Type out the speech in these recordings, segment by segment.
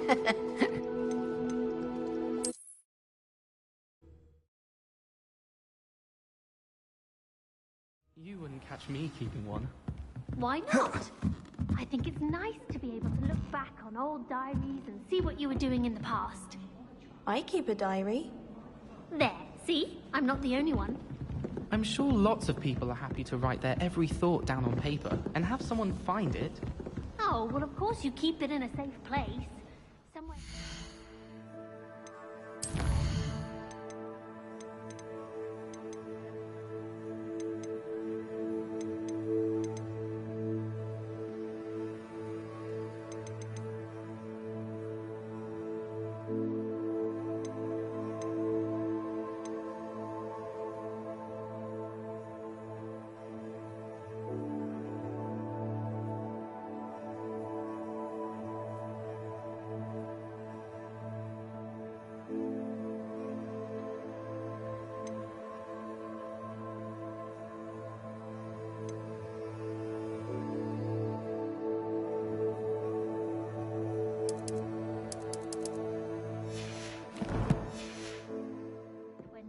You wouldn't catch me keeping one. Why not? I think it's nice to be able to look back on old diaries and see what you were doing in the past. I keep a diary. There, see? I'm not the only one. I'm sure lots of people are happy to write their every thought down on paper and have someone find it. Oh, well, of course you keep it in a safe place. Somewhere...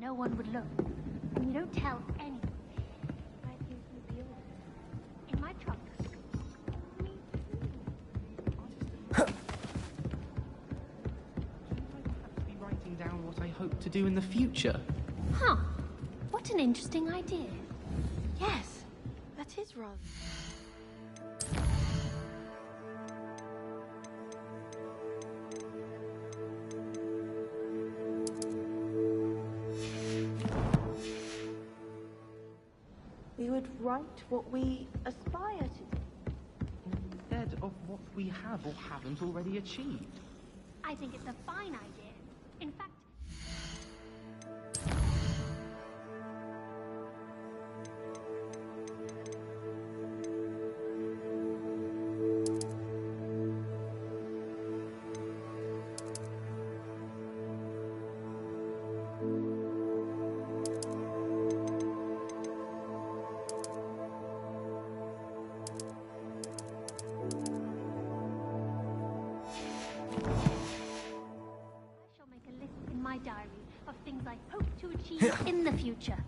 No one would look, and you don't tell anyone. Right here in the building. In my trunk. Be writing down what I hope to do in the future. Huh. What an interesting idea. Yes, that is rather... We would write what we aspire to. Instead of what we have or haven't already achieved. I think it's a fine idea. In fact... diary of things I hope to achieve in the future.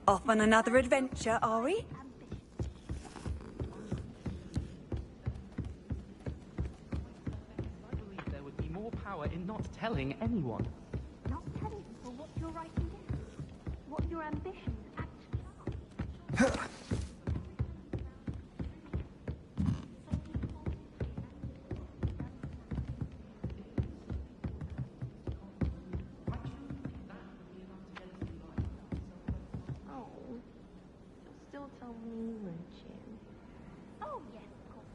Off on another adventure, are we? I believe there would be more power in not telling anyone. Not telling people what you're writing down, what your ambitions actually are. Oh, yes, of course.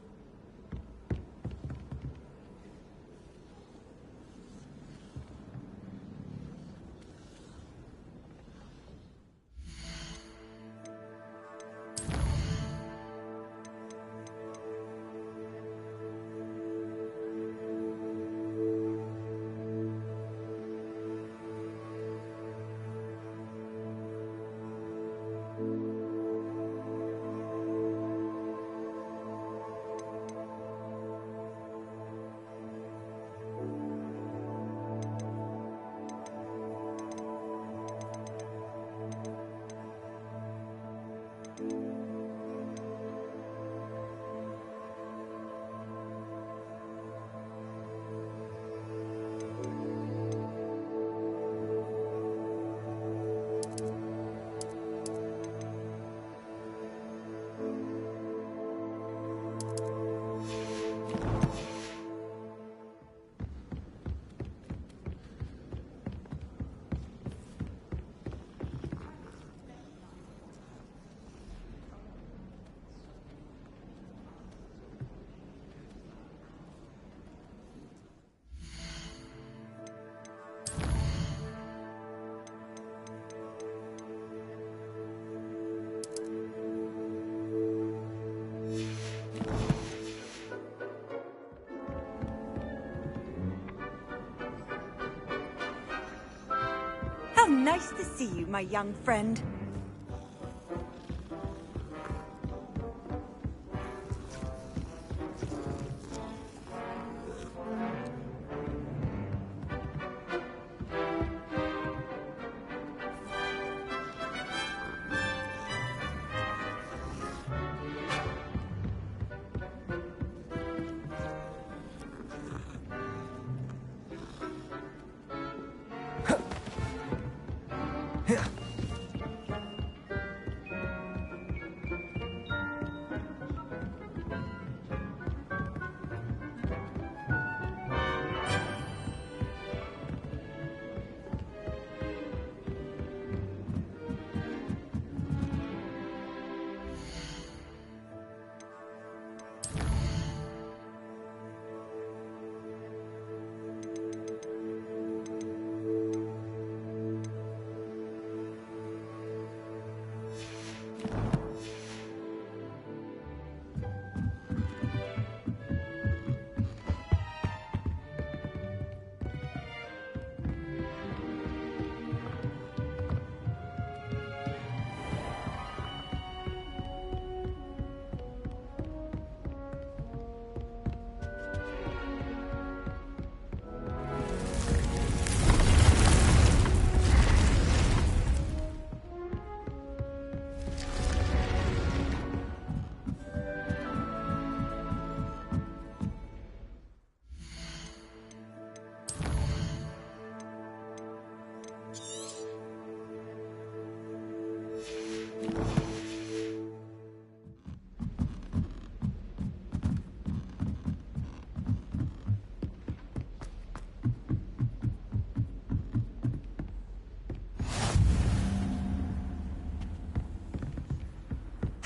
How nice to see you, my young friend.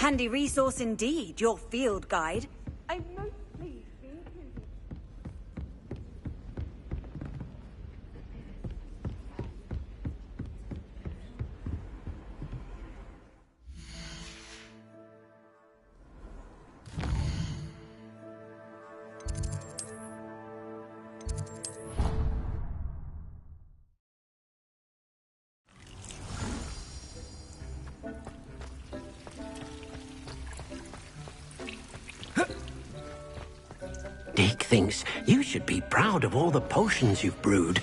Handy resource indeed, your field guide. I'm most pleased to be included. Dick thinks you should be proud of all the potions you've brewed.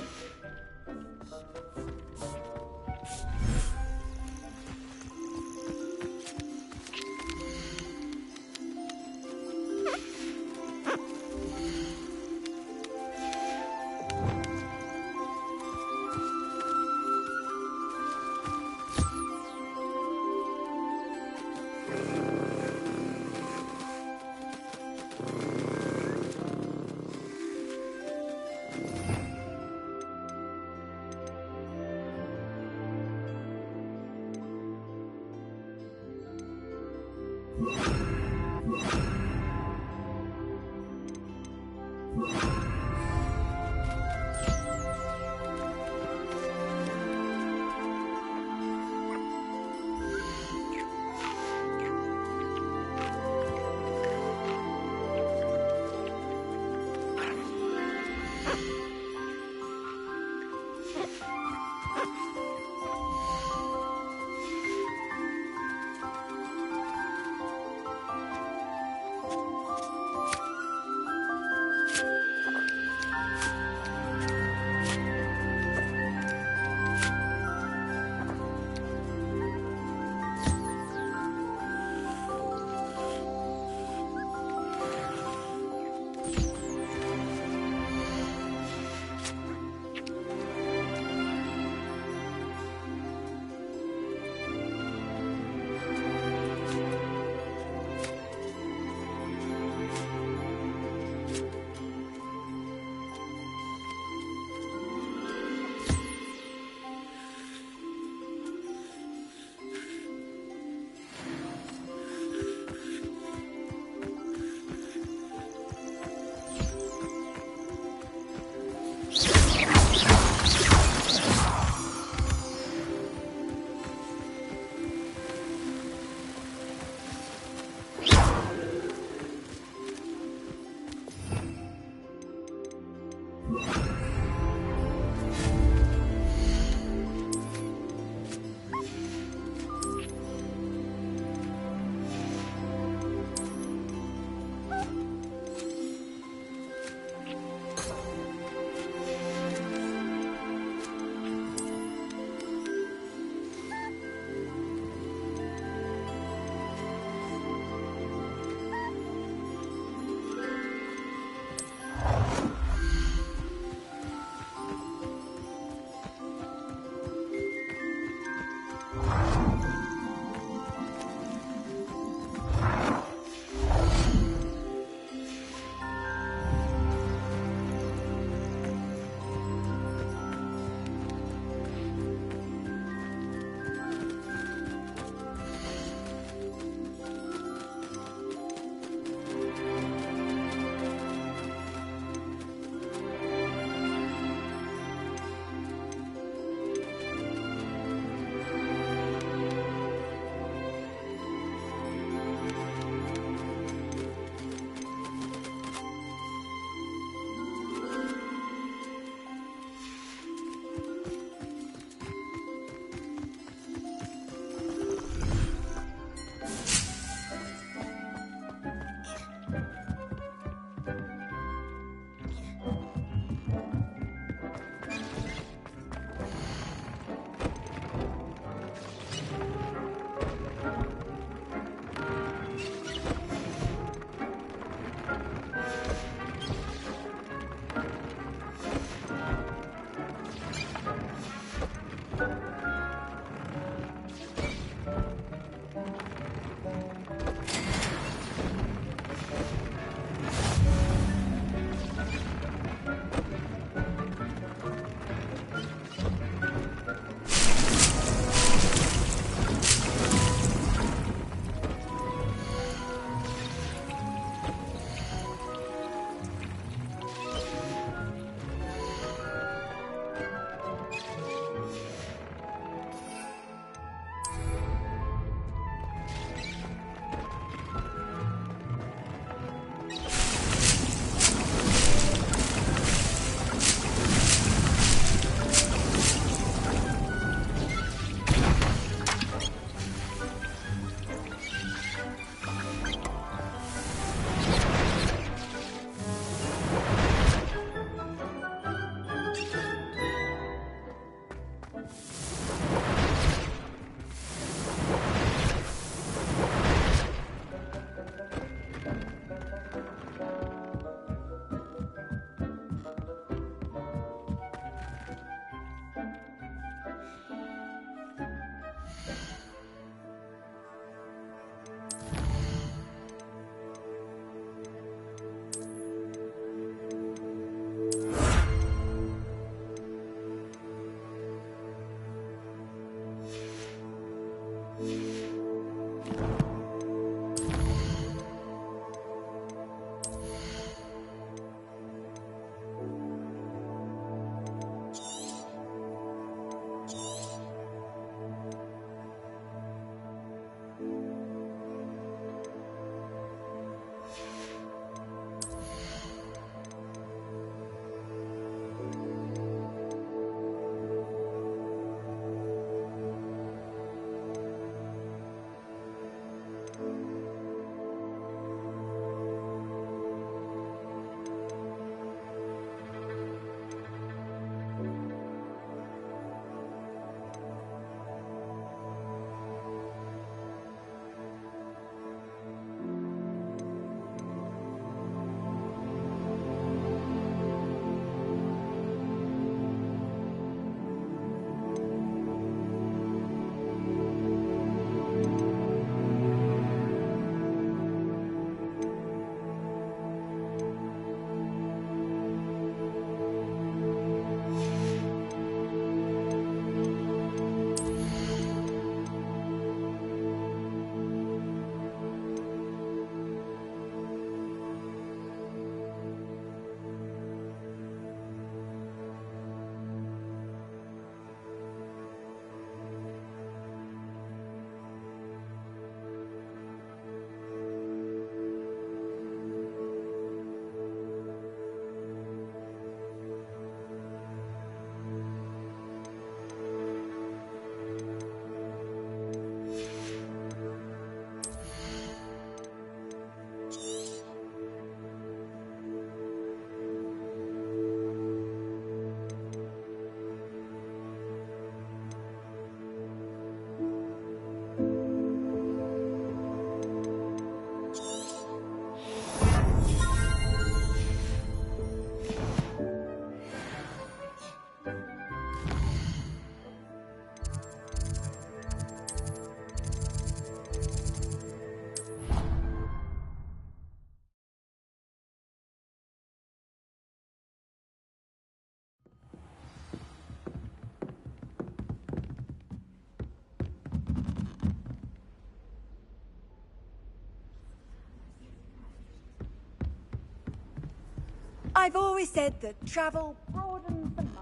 I've always said that travel broadens the mind.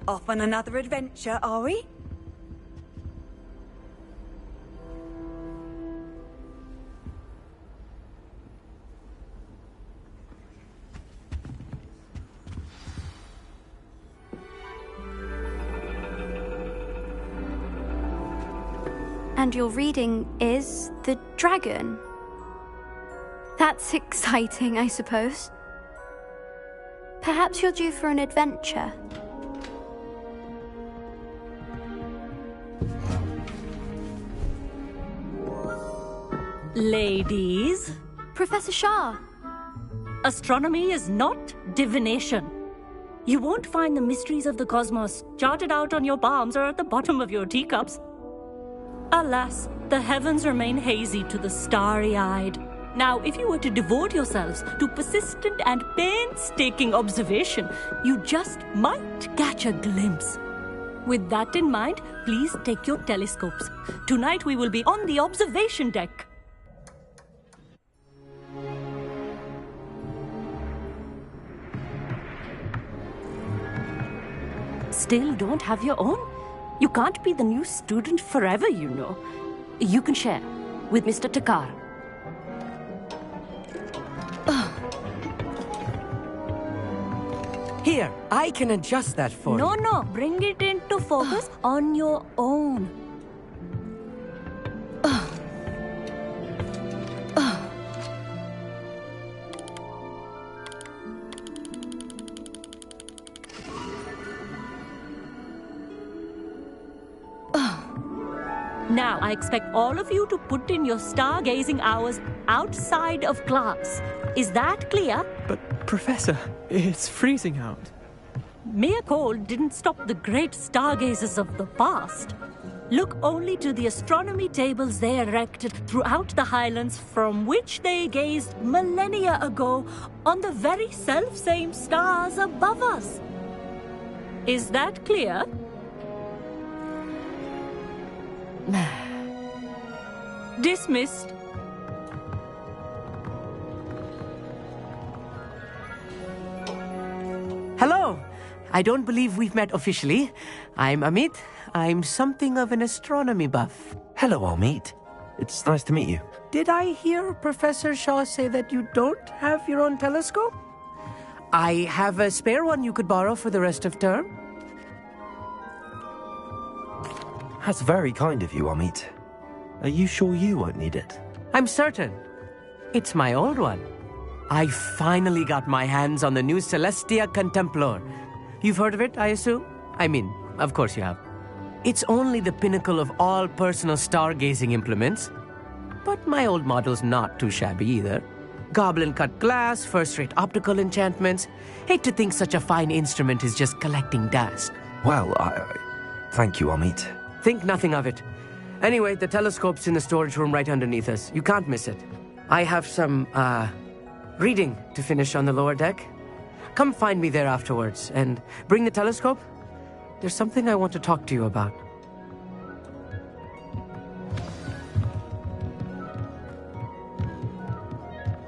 Off on another adventure, are we? And your reading is The Dragon. That's exciting, I suppose. Perhaps you're due for an adventure. Ladies, Professor Shah. astronomy is not divination. You won't find the mysteries of the cosmos charted out on your palms or at the bottom of your teacups. Alas, the heavens remain hazy to the starry-eyed. Now, if you were to devote yourselves to persistent and painstaking observation, you just might catch a glimpse. With that in mind, please take your telescopes. Tonight we will be on the observation deck. Still don't have your own? You can't be the new student forever, you know. You can share with Mr. Takar. Here, I can adjust that for you. No, bring it into focus on your own. Now, I expect all of you to put in your stargazing hours outside of class. Is that clear? But, Professor, it's freezing out. Mere cold didn't stop the great stargazers of the past. look only to the astronomy tables they erected throughout the Highlands, from which they gazed millennia ago on the very self-same stars above us. Is that clear? Dismissed. Hello. I don't believe we've met officially. I'm Amit. I'm something of an astronomy buff. Hello, Amit. It's nice to meet you. Did I hear Professor Shaw say that you don't have your own telescope? I have a spare one you could borrow for the rest of term. That's very kind of you, Amit. Are you sure you won't need it? I'm certain. It's my old one. I finally got my hands on the new Celestia Contemplar. You've heard of it, I assume? I mean, of course you have. It's only the pinnacle of all personal stargazing implements. But my old model's not too shabby either. Goblin-cut glass, first-rate optical enchantments. Hate to think such a fine instrument is just collecting dust. Well, thank you, Amit. Think nothing of it. Anyway, the telescope's in the storage room right underneath us. You can't miss it. I have some, reading to finish on the lower deck. Come find me there afterwards, and bring the telescope. There's something I want to talk to you about.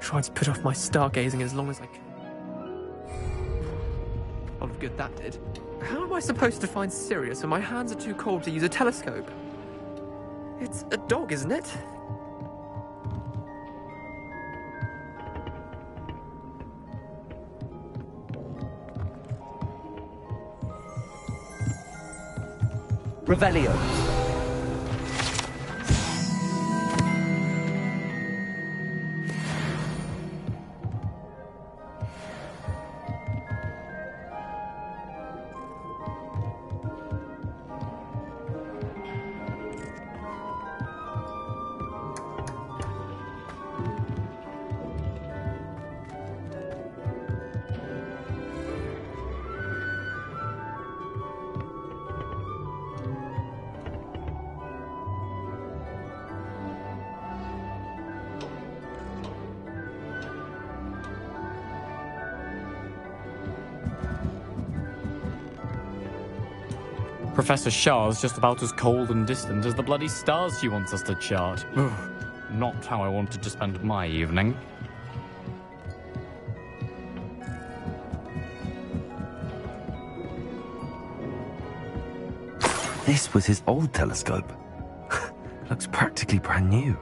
Tried to put off my stargazing as long as I can. A lot of good that did. How am I supposed to find Sirius when my hands are too cold to use a telescope? It's a dog, isn't it? Revelio. Professor Shah's just about as cold and distant as the bloody stars she wants us to chart. Not how I wanted to spend my evening. This was his old telescope. Looks practically brand new.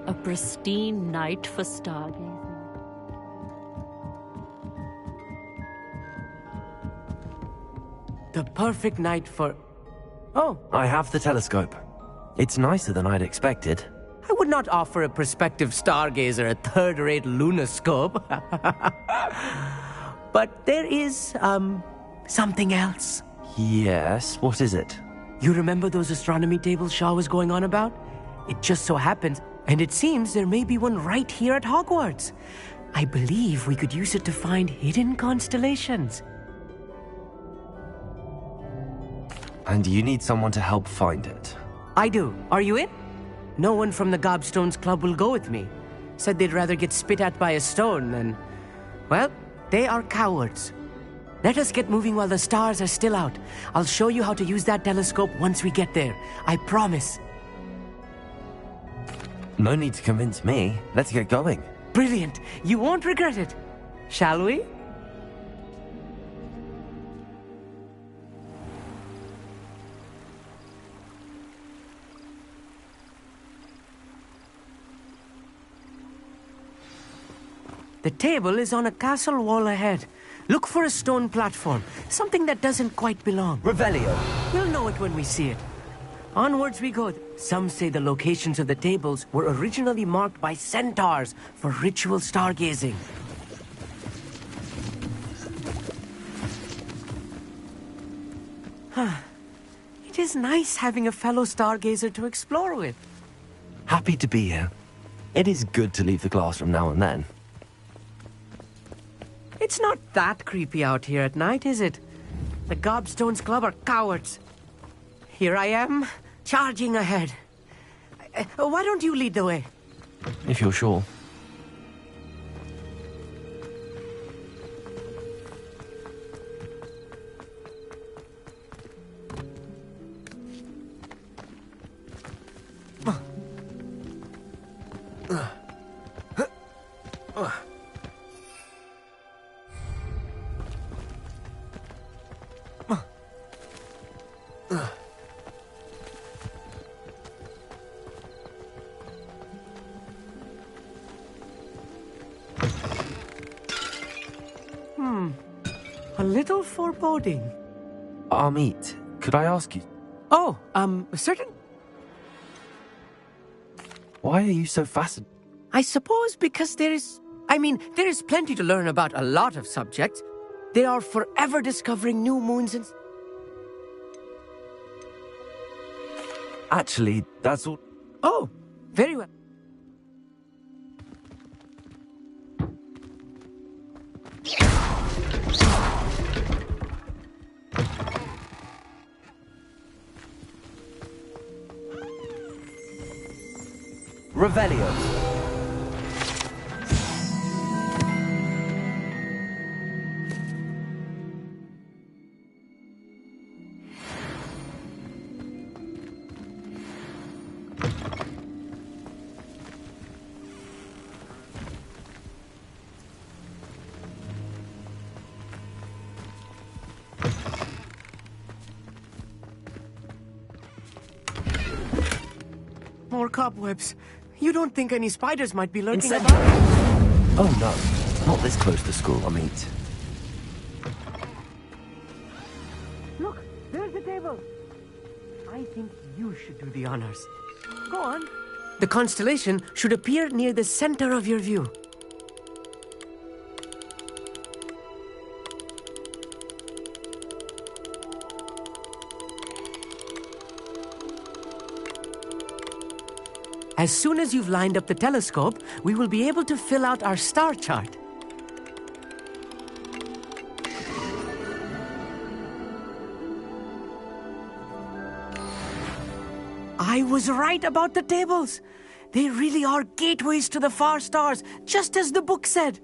A pristine night for stargazing. The perfect night for... Oh, I have the telescope. It's nicer than I'd expected. I would not offer a prospective stargazer a third-rate lunoscope. But there is, something else. Yes, what is it? You remember those astronomy tables Shaw was going on about? It just so happens, and it seems there may be one right here at Hogwarts. I believe we could use it to find hidden constellations. And you need someone to help find it. I do. Are you in? No one from the Gobstones Club will go with me. Said they'd rather get spit at by a stone than... Well, they are cowards. Let us get moving while the stars are still out. I'll show you how to use that telescope once we get there. I promise. No need to convince me. Let's get going. Brilliant. You won't regret it. Shall we? The table is on a castle wall ahead. Look for a stone platform, something that doesn't quite belong. Revelio. We'll know it when we see it. Onwards we go. Some say the locations of the tables were originally marked by centaurs for ritual stargazing. It is nice having a fellow stargazer to explore with. Happy to be here. It is good to leave the classroom now and then. It's not that creepy out here at night, is it? The Gobstones Club are cowards. Here I am, charging ahead. Why don't you lead the way? If you're sure. A little foreboding. Amit, could I ask you, Oh, certain. why are you so fascinated? I suppose because there is plenty to learn about a lot of subjects. They are forever discovering new moons and... Actually, that's all. Oh, very well. Revelio. More cobwebs. You don't think any spiders might be lurking Incendio. about? Oh no, not this close to school, Amit. Look, there's the table. I think you should do the honors. Go on. The constellation should appear near the center of your view. As soon as you've lined up the telescope, we will be able to fill out our star chart. I was right about the tables. They really are gateways to the far stars, just as the book said.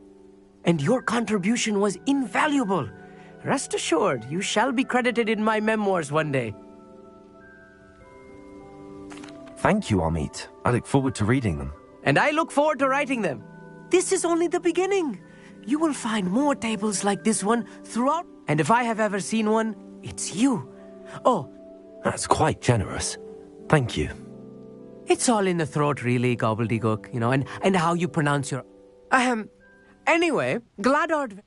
And your contribution was invaluable. Rest assured, you shall be credited in my memoirs one day. Thank you, Amit. I look forward to reading them. And I look forward to writing them. This is only the beginning. You will find more tables like this one throughout. And if I have ever seen one, it's you. Oh, That's quite generous. Thank you. it's all in the throat, really, gobbledygook, and how you pronounce your... Anyway, Gladard...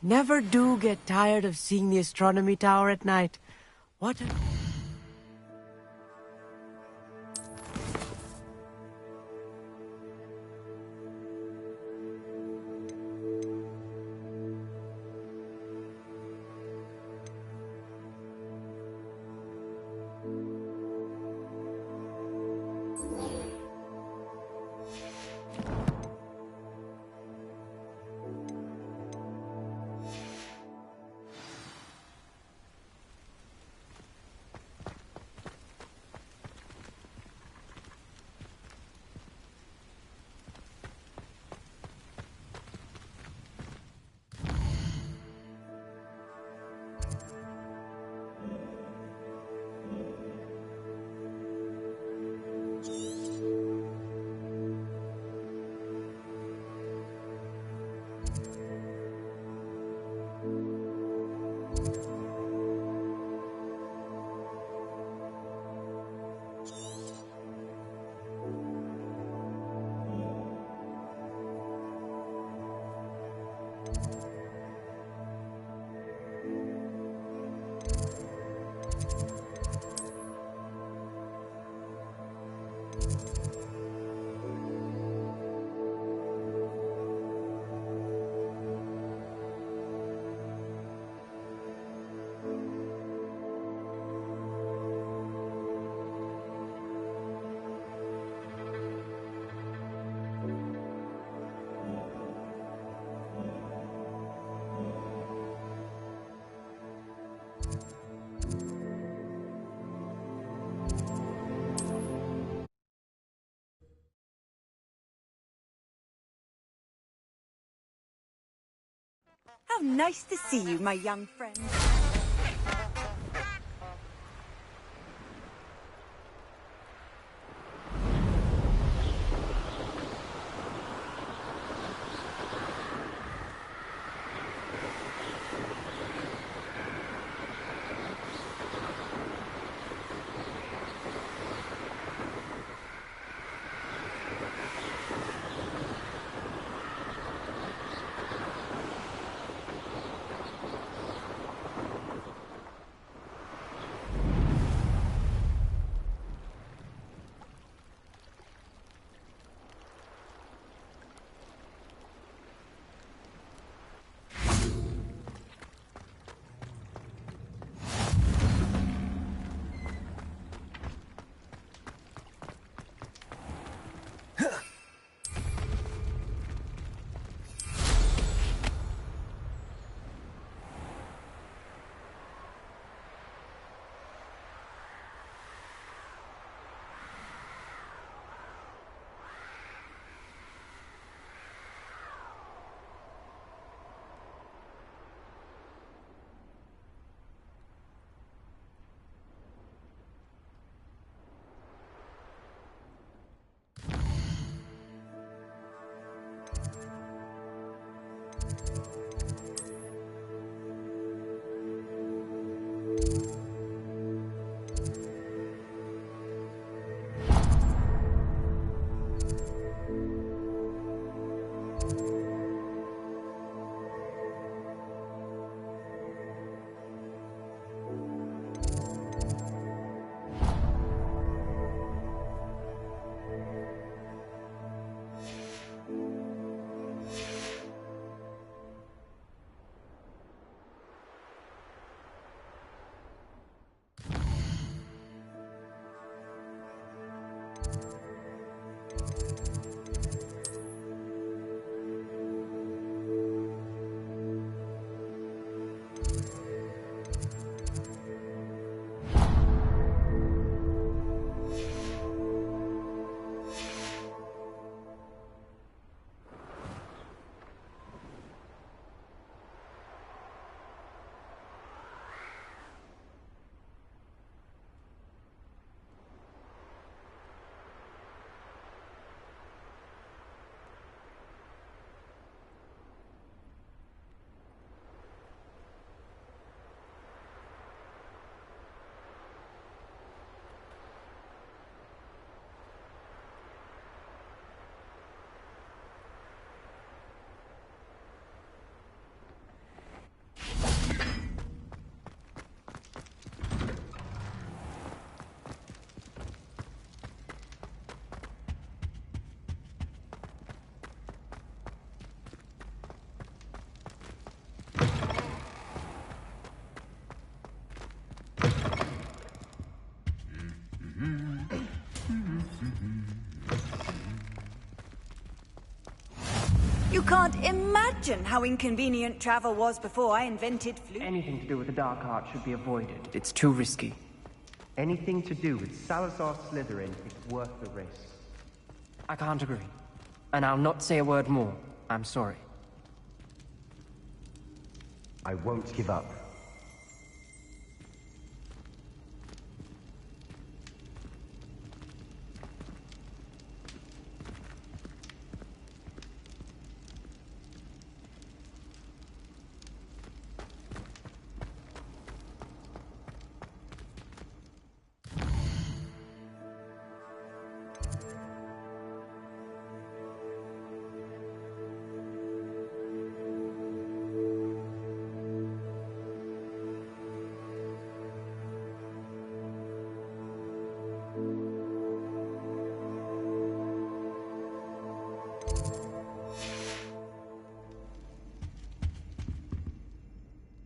Never do get tired of seeing the astronomy tower at night. What a... How nice to see you, my young friend. You can't imagine how inconvenient travel was before I invented flute. Anything to do with the dark art should be avoided. It's too risky. Anything to do with Salazar Slytherin is worth the risk. I can't agree. And I'll not say a word more. I'm sorry. I won't give up.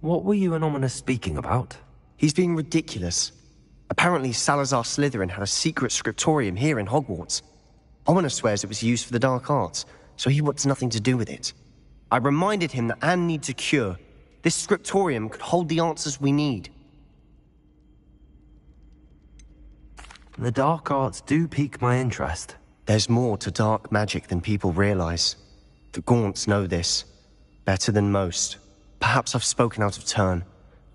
What were you and Ominous speaking about? He's being ridiculous. Apparently Salazar Slytherin had a secret scriptorium here in Hogwarts. Ominous swears it was used for the dark arts, so he wants nothing to do with it. I reminded him that Anne needs a cure. This scriptorium could hold the answers we need. The dark arts do pique my interest. There's more to dark magic than people realize. The Gaunts know this better than most. Perhaps I've spoken out of turn.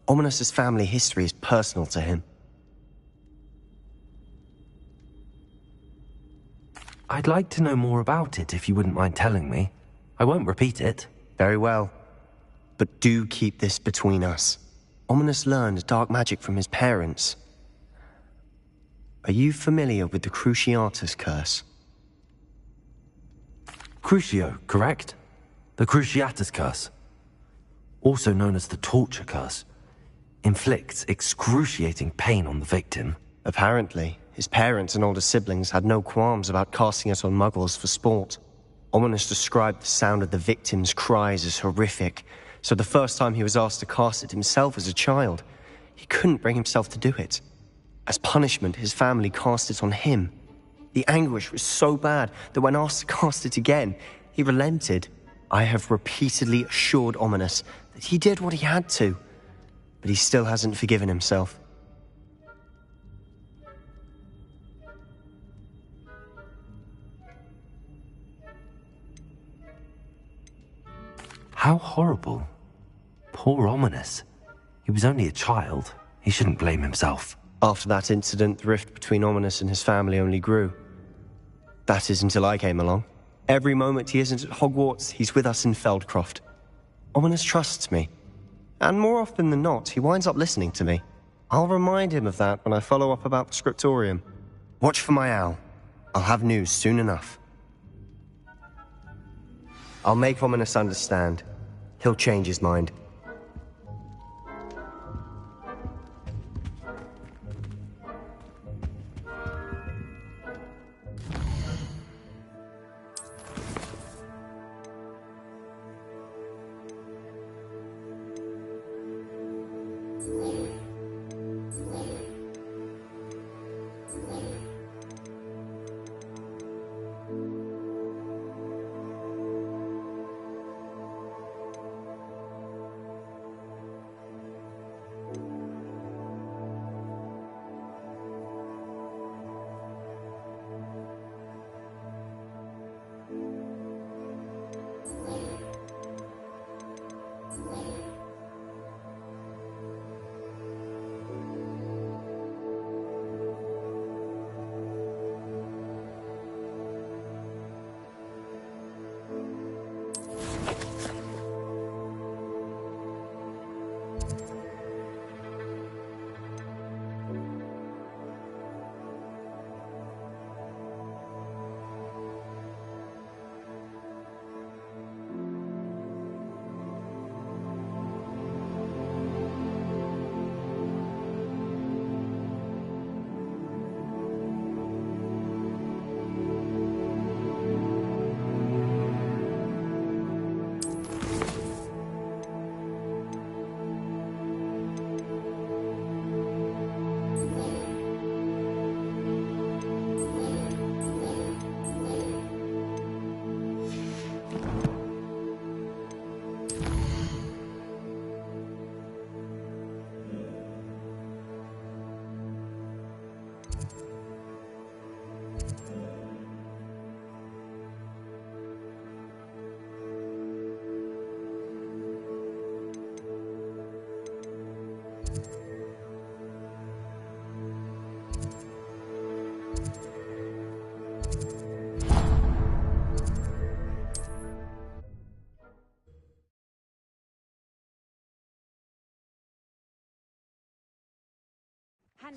Ominous's family history is personal to him. I'd like to know more about it if you wouldn't mind telling me. I won't repeat it. Very well. But do keep this between us. Ominous learned dark magic from his parents. Are you familiar with the Cruciatus curse? Crucio, correct? The Cruciatus curse. Also known as the torture curse. Inflicts excruciating pain on the victim. Apparently, his parents and older siblings had no qualms about casting it on muggles for sport. Ominous described the sound of the victim's cries as horrific, so the first time he was asked to cast it himself as a child, he couldn't bring himself to do it. As punishment, his family cast it on him. The anguish was so bad that when asked to cast it again, he relented. I have repeatedly assured Ominous that he did what he had to, but he still hasn't forgiven himself. How horrible. Poor Ominous. He was only a child. He shouldn't blame himself. After that incident, the rift between Ominous and his family only grew. That is until I came along. Every moment he isn't at Hogwarts, he's with us in Feldcroft. Ominous trusts me. And more often than not, he winds up listening to me. I'll remind him of that when I follow up about the scriptorium. Watch for my owl. I'll have news soon enough. I'll make Ominous understand. He'll change his mind.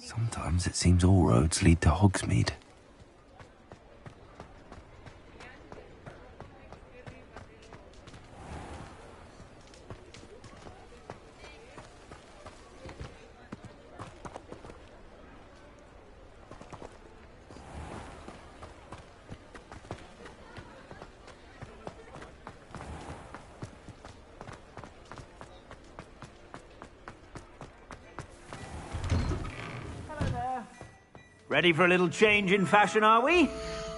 Sometimes it seems all roads lead to Hogsmeade. Ready for a little change in fashion, are we?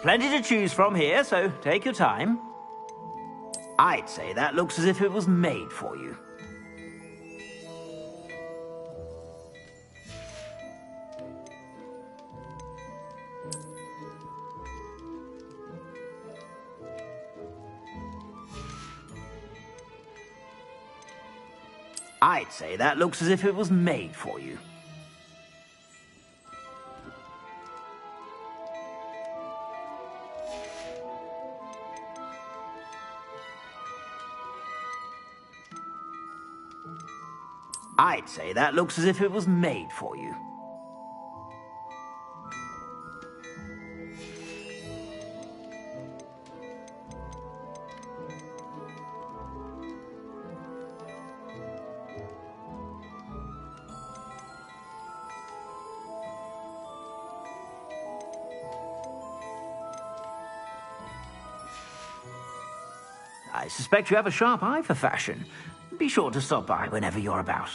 Plenty to choose from here, so take your time. I'd say that looks as if it was made for you. I'd say that looks as if it was made for you. I'd say that looks as if it was made for you. I suspect you have a sharp eye for fashion. Be sure to stop by whenever you're about.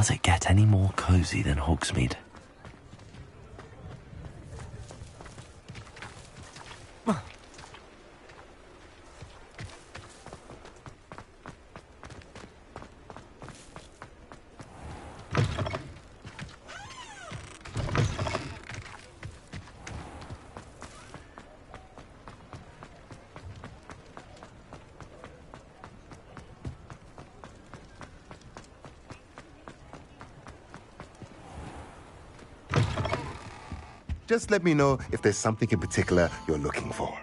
Does it get any more cozy than Hogsmeade? Just let me know if there's something in particular you're looking for.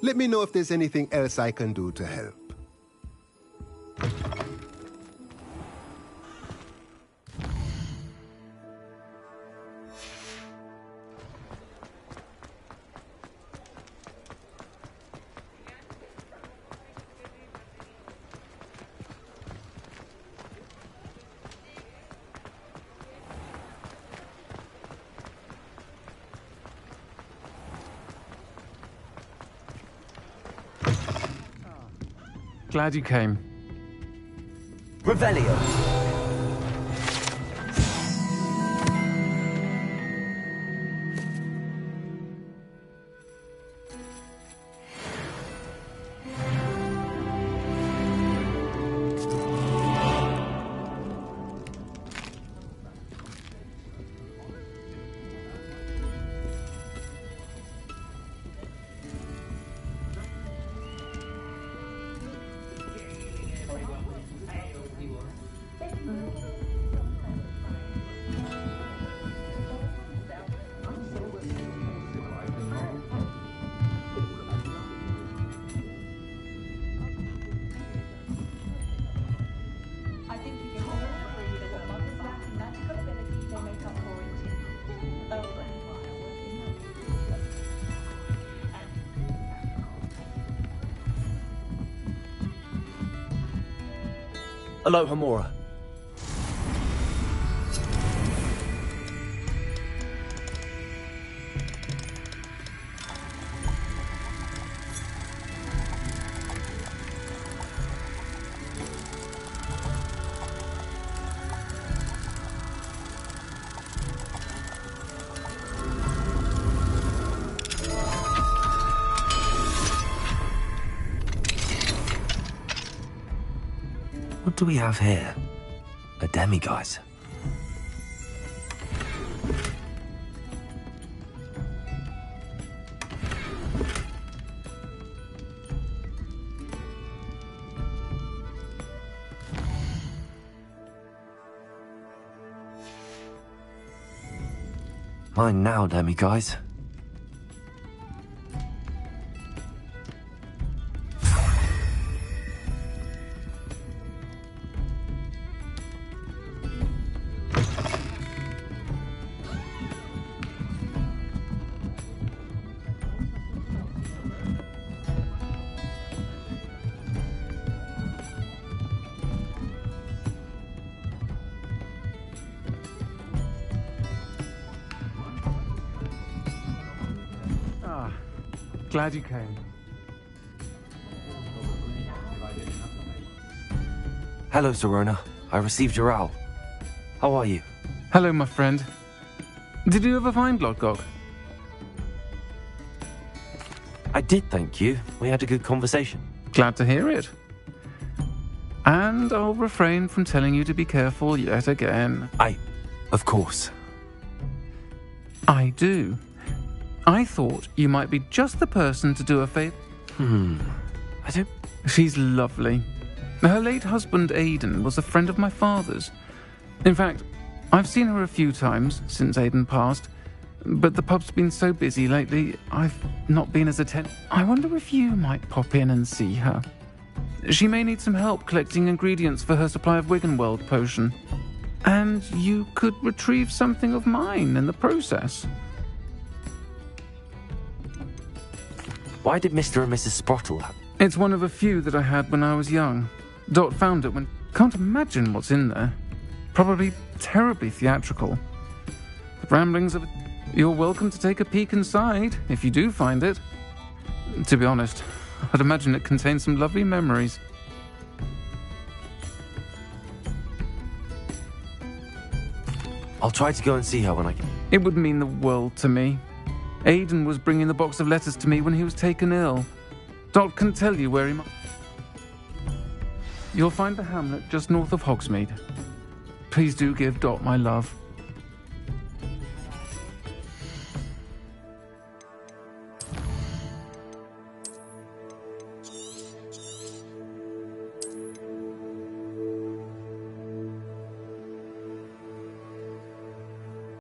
Let me know if there's anything else I can do to help. Glad you came. Revelio. Aloha Mora. What do we have here? A demiguise. Mine now, demiguise. Glad you came. Hello, Zorona. I received your owl. How are you? Hello, my friend. Did you ever find Lodgok? I did, thank you. We had a good conversation. Glad to hear it. And I'll refrain from telling you to be careful yet again. Of course. I do. I thought you might be just the person to do a favor. I don't... She's lovely. Her late husband, Aidan, was a friend of my father's. In fact, I've seen her a few times since Aidan passed, but the pub's been so busy lately, I've not been as attentive. I wonder if you might pop in and see her. She may need some help collecting ingredients for her supply of Wiggenweld potion. And you could retrieve something of mine in the process. Why did Mr. and Mrs. Sprottle have... It's one of a few that I had when I was young. Dot found it when... Can't imagine what's in there. Probably terribly theatrical. The ramblings of... You're welcome to take a peek inside, if you do find it. To be honest, I'd imagine it contains some lovely memories. I'll try to go and see her when I can... It would mean the world to me. Aidan was bringing the box of letters to me when he was taken ill. Dot can tell you where he might... You'll find the hamlet just north of Hogsmeade. Please do give Dot my love.